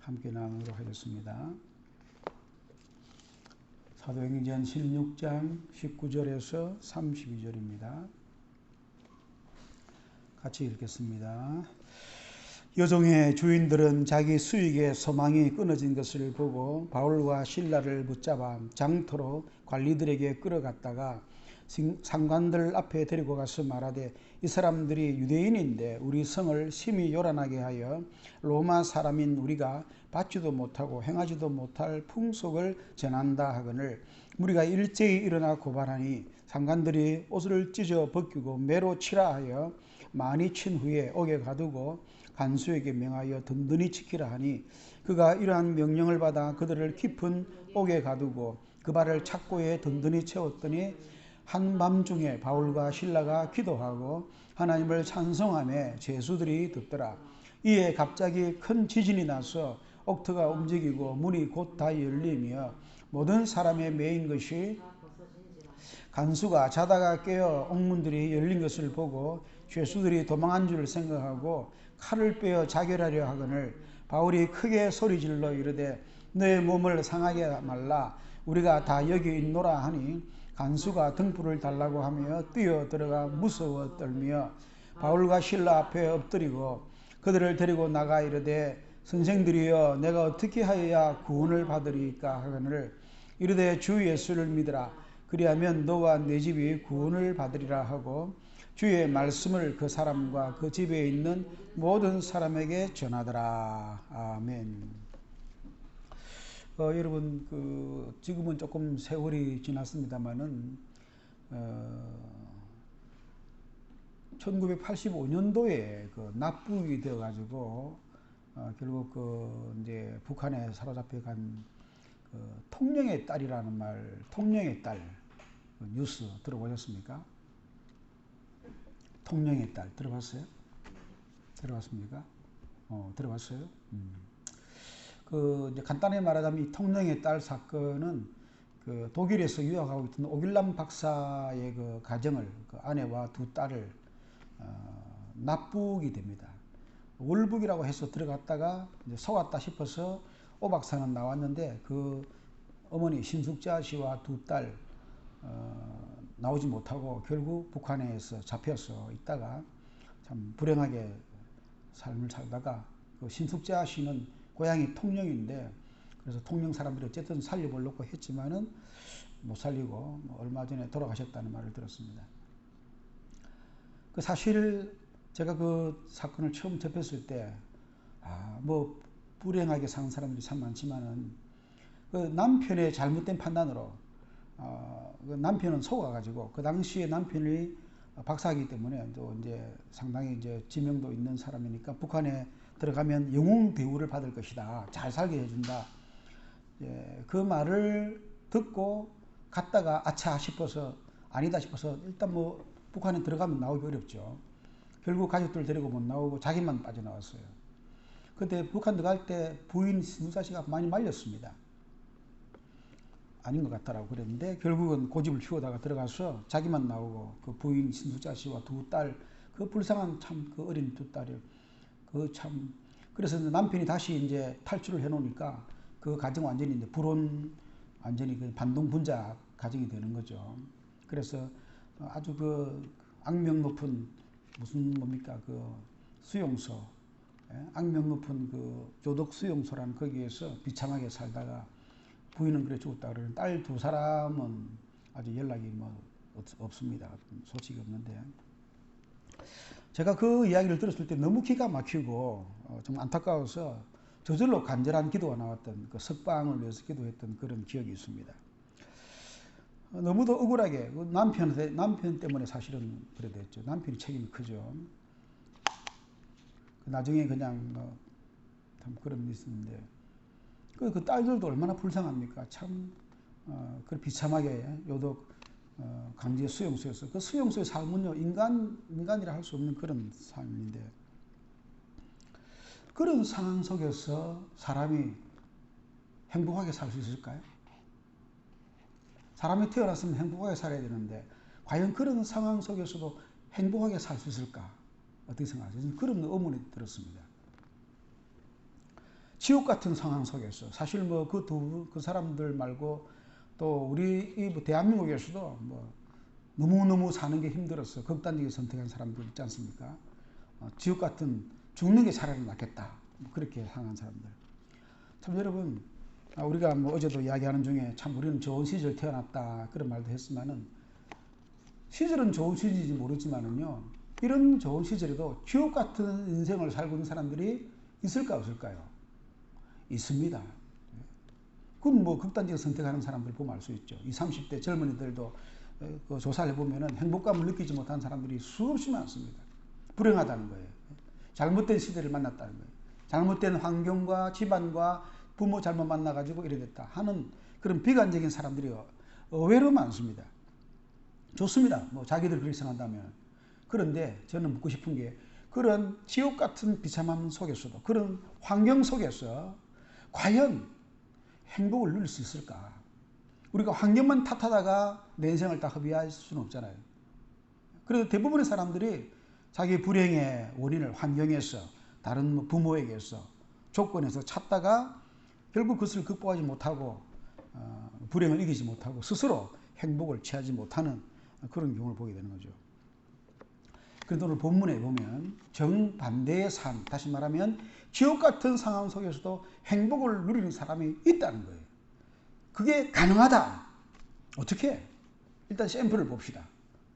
함께 나누도록 하겠습니다. 사도행전 16장 19절에서 32절입니다. 같이 읽겠습니다. 여종의 주인들은 자기 수익의 소망이 끊어진 것을 보고 바울과 실라를 붙잡아 장터로 관리들에게 끌어갔다가 상관들 앞에 데리고 가서 말하되, 이 사람들이 유대인인데 우리 성을 심히 요란하게 하여 로마 사람인 우리가 받지도 못하고 행하지도 못할 풍속을 전한다 하거늘 우리가 일제히 일어나 고발하니 상관들이 옷을 찢어 벗기고 매로 치라 하여 많이 친 후에 옥에 가두고 간수에게 명하여 든든히 지키라 하니 그가 이러한 명령을 받아 그들을 깊은 옥에 가두고 그 발을 착고에 든든히 채웠더니 한밤중에 바울과 실라가 기도하고 하나님을 찬송하며 제수들이 듣더라. 이에 갑자기 큰 지진이 나서 옥터가 움직이고 문이 곧 다 열리며 모든 사람의 매인 것이 간수가 자다가 깨어 옥문들이 열린 것을 보고 죄수들이 도망한 줄 생각하고 칼을 빼어 자결하려 하거늘 바울이 크게 소리질러 이르되, 너의 몸을 상하게 말라. 우리가 다 여기 있노라 하니 간수가 등불을 달라고 하며 뛰어 들어가 무서워 떨며 바울과 실라 앞에 엎드리고 그들을 데리고 나가 이르되, 선생들이여 내가 어떻게 하여야 구원을 받으리까 하거늘 이르되 주 예수를 믿으라. 그리하면 너와 네 집이 구원을 받으리라 하고 주의 말씀을 그 사람과 그 집에 있는 모든 사람에게 전하더라. 아멘. 여러분, 지금은 조금 세월이 지났습니다만은 1985년도에 납북이 되어가지고 결국 이제 북한에 사로잡혀 간 통영의 딸이라는 말, 통영의 딸 뉴스 들어보셨습니까? 통영의 딸 들어봤어요? 들어봤습니까? 들어봤어요? 이제 간단히 말하자면 이 통영의 딸 사건은 독일에서 유학하고 있던 오길남 박사의 그 가정을, 그 아내와 두 딸을 납북이 됩니다. 월북이라고 해서 들어갔다가 이제 속았다 싶어서 오 박사는 나왔는데 그 어머니 신숙자 씨와 두 딸 나오지 못하고 결국 북한에서 잡혀서 있다가 참 불행하게 삶을 살다가 그 신숙자 씨는 고향이 통영인데 그래서 통영 사람들이 어쨌든 살려보려고 했지만은 못 살리고 얼마 전에 돌아가셨다는 말을 들었습니다. 그 사실 제가 그 사건을 처음 접했을 때 불행하게 사는 사람들이 참 많지만은 그 남편의 잘못된 판단으로 그 남편은 속아가지고 그 당시에 남편이 박사이기 때문에 또 이제 상당히 이제 지명도 있는 사람이니까 북한에 들어가면 영웅 대우를 받을 것이다. 잘 살게 해준다. 그 말을 듣고 갔다가 아차 싶어서 아니다 싶어서 일단 북한에 들어가면 나오기 어렵죠. 결국 가족들 데리고 못 나오고 자기만 빠져나왔어요. 그때 북한 들어갈 때 부인 신숙자 씨가 많이 말렸습니다. 아닌 것 같다라고 그랬는데 결국은 고집을 피우다가 들어가서 자기만 나오고 그 부인 신숙자 씨와 두 딸, 그 불쌍한 참 그 어린 두 딸이 그래서 남편이 다시 이제 탈출을 해놓으니까 그 가정 완전히 이제 불온 완전히 그 반동분자 가정이 되는 거죠. 그래서 아주 그 악명 높은 그 수용소, 악명 높은 그 조덕 수용소라는 거기에서 비참하게 살다가 부인은 그래 죽었다 그러는 딸 두 사람은 아주 연락이 없습니다. 소식이 없는데 제가 그 이야기를 들었을 때 너무 기가 막히고 좀 안타까워서 저절로 간절한 기도가 나왔던 그 석방을 위해서 기도했던 그런 기억이 있습니다. 너무도 억울하게 남편 때문에 사실은 그래 됐죠. 남편이 책임이 크죠. 나중에 그냥 참 그런 일이 있었는데 그 딸들도 얼마나 불쌍합니까? 참 그 비참하게 요독 강제 수용소였어요. 그 수용소의 삶은요 인간이라 할 수 없는 그런 삶인데 그런 상황 속에서 사람이 행복하게 살 수 있을까요? 사람이 태어났으면 행복하게 살아야 되는데 과연 그런 상황 속에서도 행복하게 살 수 있을까? 어떻게 생각하세요? 그런 의문이 들었습니다. 지옥 같은 상황 속에서 사실 뭐 그 사람들 말고 또 우리 이 대한민국에서도 뭐 너무너무 사는 게 힘들어서 극단적인 선택한 사람들 있지 않습니까? 지옥 같은 죽는 게 차라리 낫겠다. 뭐 그렇게 상한 사람들. 참 여러분, 우리가 뭐 어제도 이야기하는 중에 참 우리는 좋은 시절 태어났다 그런 말도 했지만은 시절은 좋은 시절인지 모르지만은요, 이런 좋은 시절에도 지옥 같은 인생을 살고 있는 사람들이 있을까 없을까요? 있습니다. 그건 뭐 극단적인 선택하는 사람들 보면 알 수 있죠. 20, 30대 젊은이들도 그 조사를 해보면은 행복감을 느끼지 못한 사람들이 수없이 많습니다. 불행하다는 거예요. 잘못된 시대를 만났다는 거예요. 잘못된 환경과 집안과 부모 잘못 만나가지고 이래 됐다 하는 그런 비관적인 사람들이 의외로 많습니다. 좋습니다. 뭐 자기들 그렇게 생각한다면. 그런데 저는 묻고 싶은 게 그런 지옥 같은 비참함 속에서도 그런 환경 속에서 과연 행복을 누릴 수 있을까? 우리가 환경만 탓하다가 내 인생을 다 허비할 수는 없잖아요. 그래서 대부분의 사람들이 자기 불행의 원인을 환경에서 다른 부모에게서 조건에서 찾다가 결국 그것을 극복하지 못하고 불행을 이기지 못하고 스스로 행복을 취하지 못하는 그런 경우를 보게 되는 거죠. 그런데 오늘 본문에 보면 정반대의 삶, 다시 말하면 지옥 같은 상황 속에서도 행복을 누리는 사람이 있다는 거예요. 그게 가능하다. 어떻게? 일단 샘플을 봅시다.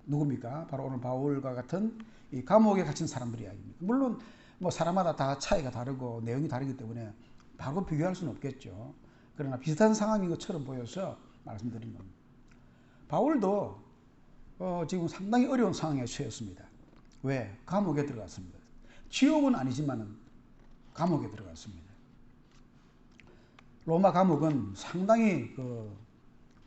누굽니까? 바로 오늘 바울과 같은 이 감옥에 갇힌 사람들 이야기입니다. 물론 뭐 사람마다 다 차이가 다르고 내용이 다르기 때문에 바로 비교할 수는 없겠죠. 그러나 비슷한 상황인 것처럼 보여서 말씀드린 겁니다. 바울도 지금 상당히 어려운 상황에 처했습니다. 왜? 감옥에 들어갔습니다. 지옥은 아니지만은 감옥에 들어갔습니다. 로마 감옥은 상당히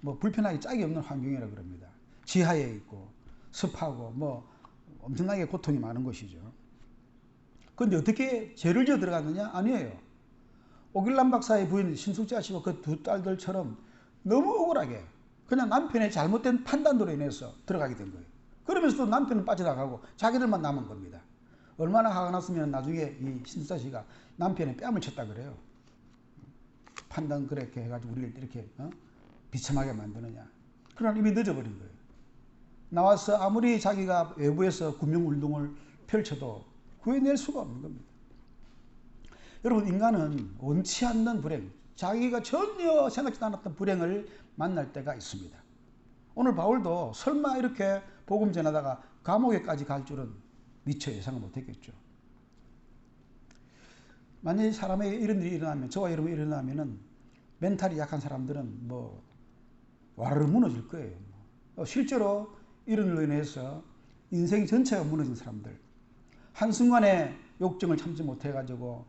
뭐 불편하기 짝이 없는 환경이라 그럽니다. 지하에 있고 습하고 뭐 엄청나게 고통이 많은 곳이죠. 그런데 어떻게 죄를 지어 들어갔느냐? 아니에요. 오길란 박사의 부인 신숙자 씨와 그 두 딸들처럼 너무 억울하게 그냥 남편의 잘못된 판단으로 인해서 들어가게 된 거예요. 그러면서도 남편은 빠져나가고 자기들만 남은 겁니다. 얼마나 화가 났으면 나중에 이 신숙자 씨가 남편의 뺨을 쳤다 그래요. 판단 그렇게 해가지고 우리를 이렇게 비참하게 만드느냐. 그러나 이미 늦어버린 거예요. 나와서 아무리 자기가 외부에서 구명운동을 펼쳐도 구해낼 수가 없는 겁니다. 여러분, 인간은 원치 않는 불행, 자기가 전혀 생각지도 않았던 불행을 만날 때가 있습니다. 오늘 바울도 설마 이렇게 복음 전하다가 감옥에까지 갈 줄은 미처 예상을 못했겠죠. 만약에 사람에게 이런 일이 일어나면, 저와 여러분이 일어나면은 멘탈이 약한 사람들은 뭐 와르르 무너질 거예요. 실제로 이런 일로 인해서 인생 전체가 무너진 사람들, 한순간에 욕정을 참지 못해가지고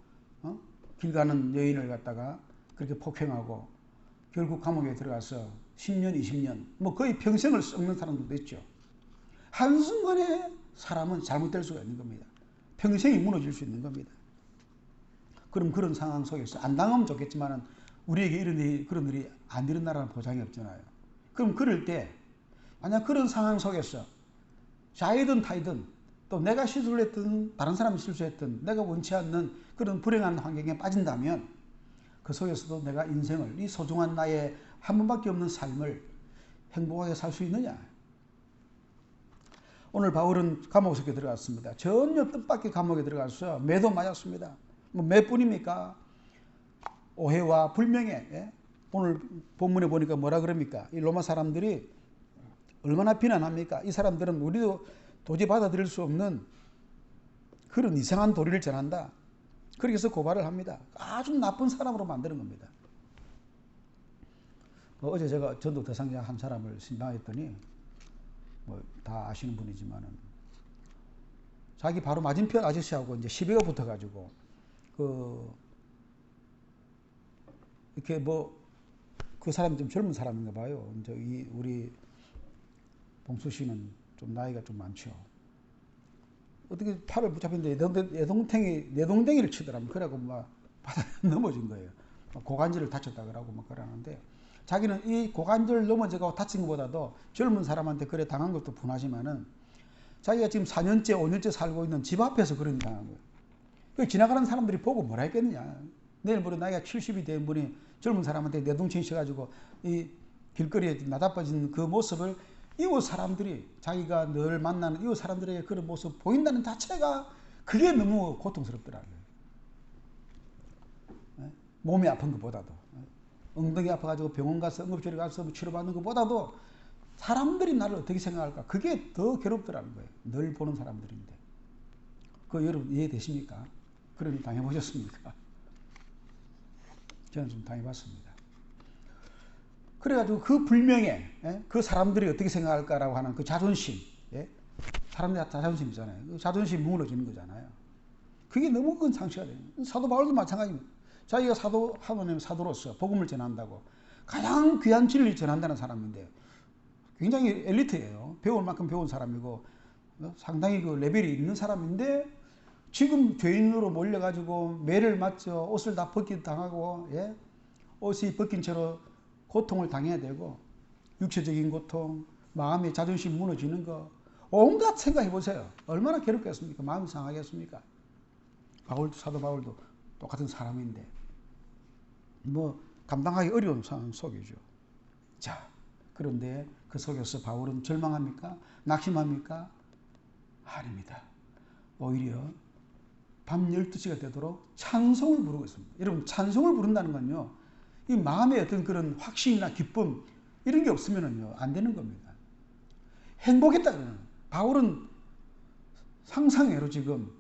길 가는 여인을 갖다가 그렇게 폭행하고 결국 감옥에 들어가서 10년, 20년, 뭐 거의 평생을 썩는 사람들도 있죠. 한순간에 사람은 잘못될 수가 있는 겁니다. 평생이 무너질 수 있는 겁니다. 그럼 그런 상황 속에서 안 당하면 좋겠지만은 우리에게 그런 일이 안 일어나라는 보장이 없잖아요. 그럼 그럴 때 만약 그런 상황 속에서 자이든 타이든 또 내가 실수를 했든 다른 사람이 실수했든 내가 원치 않는 그런 불행한 환경에 빠진다면 그 속에서도 내가 인생을 이 소중한 나의 한 번밖에 없는 삶을 행복하게 살 수 있느냐. 오늘 바울은 감옥 속에 들어갔습니다. 전혀 뜻밖의 감옥에 들어가서 매도 맞았습니다. 뭐 몇 분입니까? 오해와 불명예. 예? 오늘 본문에 보니까 뭐라 그럽니까? 이 로마 사람들이 얼마나 비난합니까? 이 사람들은 우리도 도저히 받아들일 수 없는 그런 이상한 도리를 전한다. 그렇게 해서 고발을 합니다. 아주 나쁜 사람으로 만드는 겁니다. 어제 제가 전도 대상자 한 사람을 신방했더니 뭐 다 아시는 분이지만은 자기 바로 맞은편 아저씨하고 이제 시비가 붙어가지고 이렇게 뭐 그 사람이 좀 젊은 사람인가 봐요. 이제 우리 봉수 씨는 좀 나이가 좀 많죠. 어떻게 팔을 붙잡혔는데 내동댕이를 치더라면 그래고 막 바닥에 넘어진 거예요. 고관절을 다쳤다 그러고 막 그러는데 자기는 이 고관절 넘어져가고 다친 것보다도 젊은 사람한테 그래 당한 것도 분하지만은 자기가 지금 4년째 5년째 살고 있는 집 앞에서 그런 당한 거예요. 지나가는 사람들이 보고 뭐라 했겠느냐. 내일 모레 나이가 70이 된 분이 젊은 사람한테 내동댕 쳐가지고 이 길거리에 나다빠진 그 모습을 이웃 사람들이, 자기가 늘 만나는 이웃 사람들에게 그런 모습 보인다는 자체가 그게 너무 고통스럽더라고요. 몸이 아픈 것보다도, 엉덩이 아파가지고 병원 가서 응급실에 가서 치료받는 것보다도 사람들이 나를 어떻게 생각할까, 그게 더 괴롭더라는 거예요. 늘 보는 사람들인데. 그거 여러분 이해되십니까? 그런 일 당해보셨습니까? 저는 좀 당해봤습니다. 그래가지고 그 불명예, 그 사람들이 어떻게 생각할까라고 하는 그 자존심, 사람들이 자존심 있잖아요. 그 자존심이 무너지는 거잖아요. 그게 너무 큰 상처가 돼요. 사도 바울도 마찬가지입니다. 자기가 하나님의 사도로서 복음을 전한다고 가장 귀한 진리를 전한다는 사람인데 굉장히 엘리트예요. 배울 만큼 배운 사람이고 상당히 그 레벨이 있는 사람인데 지금 죄인으로 몰려가지고 매를 맞죠. 옷을 다 벗기도 당하고, 옷이 벗긴 채로 고통을 당해야 되고, 육체적인 고통, 마음의 자존심 무너지는 거, 온갖 생각해 보세요. 얼마나 괴롭겠습니까? 마음이 상하겠습니까? 사도 바울도 똑같은 사람인데 뭐 감당하기 어려운 상황 속이죠. 자, 그런데 그 속에서 바울은 절망합니까? 낙심합니까? 아닙니다. 오히려 밤 12시가 되도록 찬송을 부르고 있습니다. 여러분, 찬송을 부른다는 건요, 이 마음의 어떤 그런 확신이나 기쁨 이런 게 없으면은요 안 되는 겁니다. 행복했다는, 바울은 상상외로 지금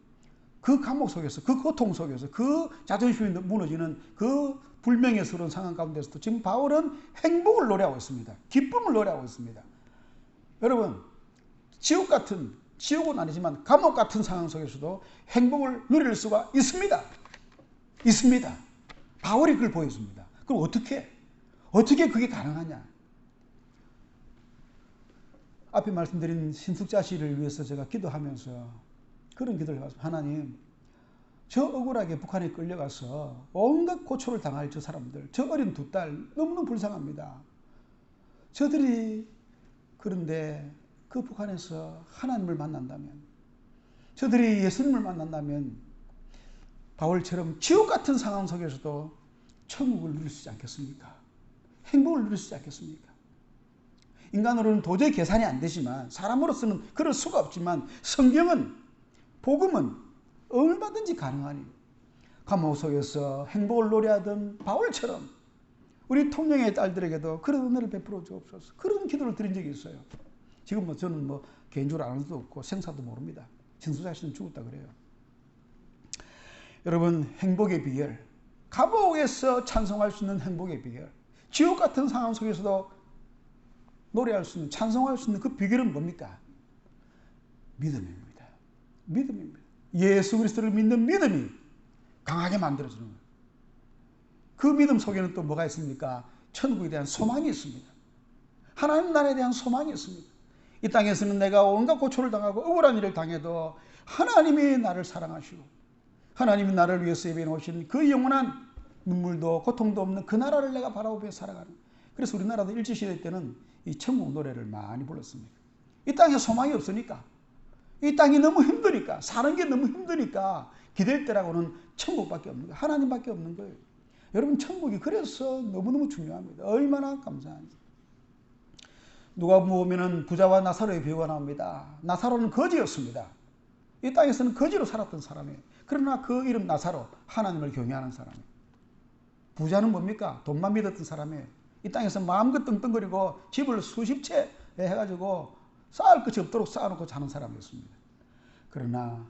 그 감옥 속에서, 그 고통 속에서, 그 자존심이 무너지는 그 불명예스러운 상황 가운데서도 지금 바울은 행복을 노래하고 있습니다. 기쁨을 노래하고 있습니다. 여러분, 지옥은 아니지만 감옥 같은 상황 속에서도 행복을 누릴 수가 있습니다. 있습니다. 바울이 그걸 보여줍니다. 그럼 어떻게 그게 가능하냐? 앞에 말씀드린 신숙자씨를 위해서 제가 기도하면서 그런 기도를 해봤습니다. 하나님, 저 억울하게 북한에 끌려가서 온갖 고초를 당할 저 사람들, 저 어린 두 딸 너무너무 불쌍합니다. 저들이 그런데 그 북한에서 하나님을 만난다면, 저들이 예수님을 만난다면 바울처럼 지옥 같은 상황 속에서도 천국을 누릴 수 있지 않겠습니까? 행복을 누릴 수 있지 않겠습니까? 인간으로는 도저히 계산이 안 되지만, 사람으로서는 그럴 수가 없지만, 성경은, 복음은 얼마든지 가능하니 감옥 속에서 행복을 노래하던 바울처럼 우리 통영의 딸들에게도 그런 은혜를 베풀어 주옵소서. 그런 기도를 드린 적이 있어요. 지금 저는 개인적으로 아는 수도 없고 생사도 모릅니다. 진수자 씨는 죽었다 그래요. 여러분, 행복의 비결, 감옥에서 찬송할 수 있는 행복의 비결, 지옥 같은 상황 속에서도 노래할 수 있는, 찬송할 수 있는 그 비결은 뭡니까? 믿음입니다. 믿음입니다. 예수 그리스도를 믿는 믿음이 강하게 만들어주는 거예요. 그 믿음 속에는 또 뭐가 있습니까? 천국에 대한 소망이 있습니다. 하나님 나라에 대한 소망이 있습니다. 이 땅에서는 내가 온갖 고초를 당하고 억울한 일을 당해도 하나님이 나를 사랑하시고 하나님이 나를 위해서 예비해 놓으신 그 영원한 눈물도 고통도 없는 그 나라를 내가 바라보며 살아가는. 그래서 우리나라도 일제시대 때는 이 천국 노래를 많이 불렀습니다. 이 땅에 소망이 없으니까, 이 땅이 너무 힘드니까, 사는 게 너무 힘드니까 기댈 때라고는 천국밖에 없는 거예요. 하나님밖에 없는 거예요. 여러분, 천국이 그래서 너무너무 중요합니다. 얼마나 감사한지. 누가 보면은 부자와 나사로의 비유가 나옵니다. 나사로는 거지였습니다. 이 땅에서는 거지로 살았던 사람이에요. 그러나 그 이름 나사로, 하나님을 경외하는 사람이에요. 부자는 뭡니까? 돈만 믿었던 사람이에요. 이 땅에서 마음껏 떵떵거리고 집을 수십 채 해가지고 쌓을 것이 없도록 쌓아놓고 자는 사람이었습니다. 그러나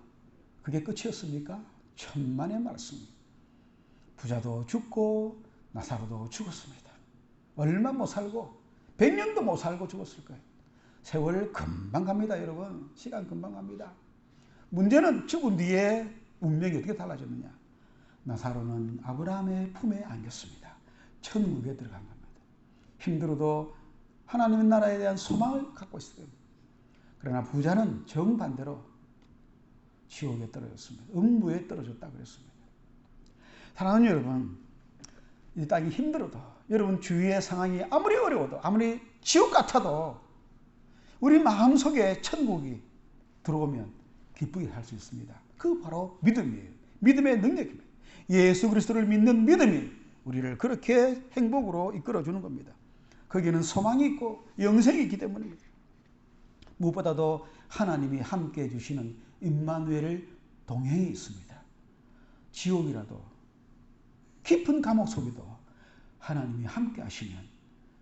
그게 끝이었습니까? 천만의 말씀입니다. 부자도 죽고 나사로도 죽었습니다. 얼마 못 살고 100년도 못 살고 죽었을 거예요. 세월 금방 갑니다, 여러분. 시간 금방 갑니다. 문제는 죽은 뒤에 운명이 어떻게 달라졌느냐. 나사로는 아브라함의 품에 안겼습니다. 천국에 들어간 겁니다. 힘들어도 하나님의 나라에 대한 소망을 갖고 있어요. 그러나 부자는 정반대로 지옥에 떨어졌습니다. 음부에 떨어졌다 그랬습니다. 사랑하는 여러분, 이 땅이 힘들어도, 여러분 주위의 상황이 아무리 어려워도, 아무리 지옥 같아도 우리 마음속에 천국이 들어오면 기쁘게 살 수 있습니다. 그 바로 믿음이에요. 믿음의 능력입니다. 예수 그리스도를 믿는 믿음이 우리를 그렇게 행복으로 이끌어주는 겁니다. 거기는 소망이 있고 영생이 있기 때문입니다. 무엇보다도 하나님이 함께 해주시는 임마누엘 동행이 있습니다. 지옥이라도 깊은 감옥 속에도 하나님이 함께 하시면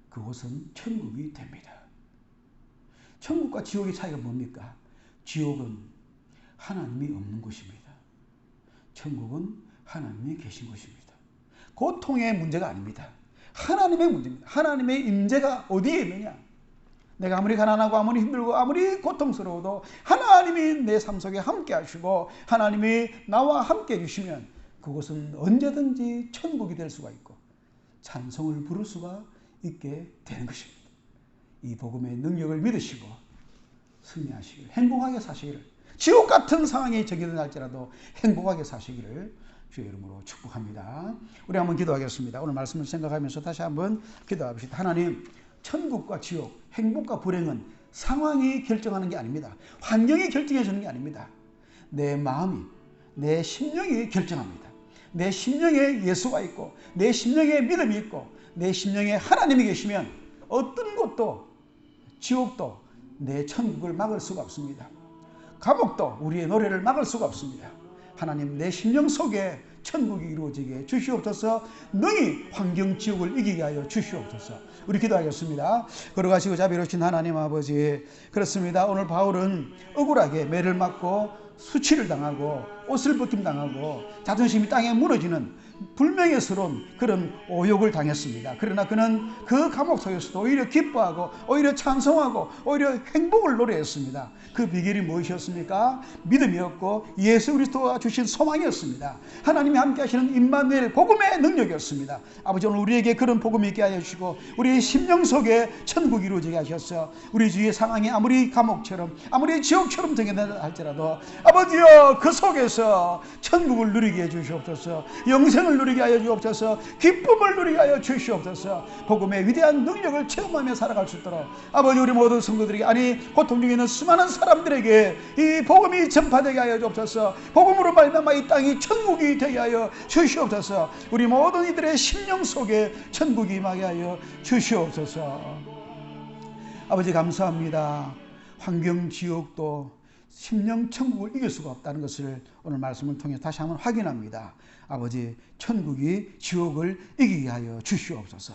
그곳은 천국이 됩니다. 천국과 지옥의 차이가 뭡니까? 지옥은 하나님이 없는 곳입니다. 천국은 하나님이 계신 곳입니다. 고통의 문제가 아닙니다. 하나님의 문제입니다. 하나님의 임재가 어디에 있느냐? 내가 아무리 가난하고 아무리 힘들고 아무리 고통스러워도 하나님이 내 삶 속에 함께 하시고 하나님이 나와 함께 해주시면 그곳은 언제든지 천국이 될 수가 있고 찬송을 부를 수가 있게 되는 것입니다. 이 복음의 능력을 믿으시고 승리하시기를, 행복하게 사시기를, 지옥 같은 상황이 적용된다 할지라도 행복하게 사시기를 주의 이름으로 축복합니다. 우리 한번 기도하겠습니다. 오늘 말씀을 생각하면서 다시 한번 기도합시다. 하나님, 천국과 지옥, 행복과 불행은 상황이 결정하는 게 아닙니다. 환경이 결정해 주는 게 아닙니다. 내 마음이, 내 심령이 결정합니다. 내 심령에 예수가 있고 내 심령에 믿음이 있고 내 심령에 하나님이 계시면 어떤 것도 지옥도 내 천국을 막을 수가 없습니다. 감옥도 우리의 노래를 막을 수가 없습니다. 하나님, 내 심령 속에 천국이 이루어지게 주시옵소서. 능히 환경 지옥을 이기게 하여 주시옵소서. 우리 기도하겠습니다. 걸어가시고 자비로우신 하나님 아버지, 그렇습니다. 오늘 바울은 억울하게 매를 맞고 수치를 당하고 옷을 벗김당하고 자존심이 땅에 무너지는 불명예스러운 그런 오욕을 당했습니다. 그러나 그는 그 감옥 속에서도 오히려 기뻐하고 오히려 찬송하고 오히려 행복을 노래했습니다. 그 비결이 무엇이었습니까? 믿음이었고 예수 그리스도가 주신 소망이었습니다. 하나님이 함께 하시는 임마누엘 복음의 능력이었습니다. 아버지, 오늘 우리에게 그런 복음이 있게 하여 주시고 우리의 심령 속에 천국이 이루어지게 하셔서 우리 주위의 상황이 아무리 감옥처럼 아무리 지옥처럼 정해낸다 할지라도 아버지여, 그 속에서 천국을 누리게 해 주시옵소서. 영생을 누리게 하여 주옵소서. 기쁨을 누리게 하여 주시옵소서. 복음의 위대한 능력을 체험하며 살아갈 수 있도록 아버지, 우리 모든 성도들에게, 아니 고통 중에 있는 수많은 사람들에게 이 복음이 전파되게 하여 주옵소서. 복음으로 말미암아 이 땅이 천국이 되게 하여 주시옵소서. 우리 모든 이들의 심령 속에 천국이 임하게 하여 주시옵소서. 아버지, 감사합니다. 환경 지옥도 심령 천국을 이길 수가 없다는 것을 오늘 말씀을 통해 다시 한번 확인합니다. 아버지, 천국이 지옥을 이기게 하여 주시옵소서.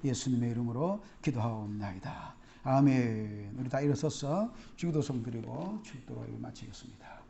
예수님의 이름으로 기도하옵나이다. 아멘. 우리 다 일어서서 기도송 드리고 축도를 마치겠습니다.